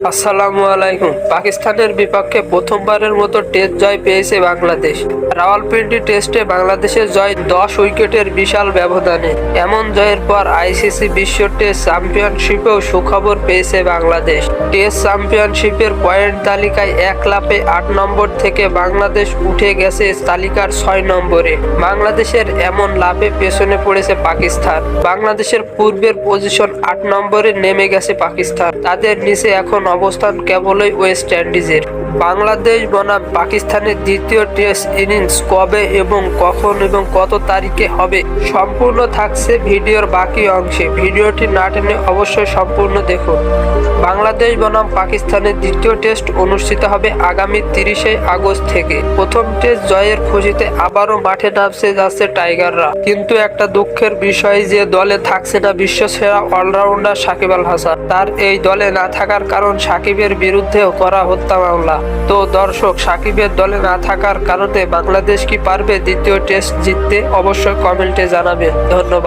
আসসালামু আলাইকুম। পাকিস্তানের বিপক্ষে প্রথমবারের মতো টেস্ট জয় পেয়েছে বাংলাদেশ। রাওয়ালপিন্ডি টেস্টে বাংলাদেশের জয় 10 উইকেটের বিশাল ব্যবধানে। এমন জয়ের পর আইসিসি বিশ্ব টেস্ট চ্যাম্পিয়নশিপেও সুখবর পেয়েছে বাংলাদেশ। টেস্ট চ্যাম্পিয়নশিপের পয়েন্ট তালিকায় এক লাফে 8 নম্বর থেকে বাংলাদেশ উঠে গেছে তালিকার 6 নম্বরে। বাংলাদেশের এমন লাফে পেছনে পড়েছে পাকিস্তান। বাংলাদেশের পূর্বের পজিশন 8 নম্বরে নেমে গেছে পাকিস্তান। তাদের নিচে এখন অবস্থান কেবলই ওয়েস্ট ইন্ডিজের। বাংলাদেশ বনাম পাকিস্তানের দ্বিতীয় টেস্ট ইনিংস কবে এবং কখন এবং কত তারিখে হবে সম্পূর্ণ থাকছে ভিডিওর বাকি অংশে। ভিডিওটি না টেনে অবশ্যই সম্পূর্ণ দেখুন। বাংলাদেশ বনাম পাকিস্তানের দ্বিতীয় টেস্ট অনুষ্ঠিত হবে আগামী 30শে আগস্ট থেকে। প্রথম টেস্ট জয়ের খুশিতে আবারও মাঠে নামছে যাচ্ছে টাইগাররা। কিন্তু একটা দুঃখের বিষয় যে দলে থাকছে না বিশ্বসেরা অলরাউন্ডার সাকিব আল হাসান। তার এই দলে না থাকার কারণ সাকিবের বিরুদ্ধেও করা হত্যা মামলা। তো দর্শক, সাকিবের দলে না থাকার কারণে বাংলাদেশ কি পারবে দ্বিতীয় টেস্ট জিততে? অবশ্যই কমেন্টে জানাবেন। ধন্যবাদ।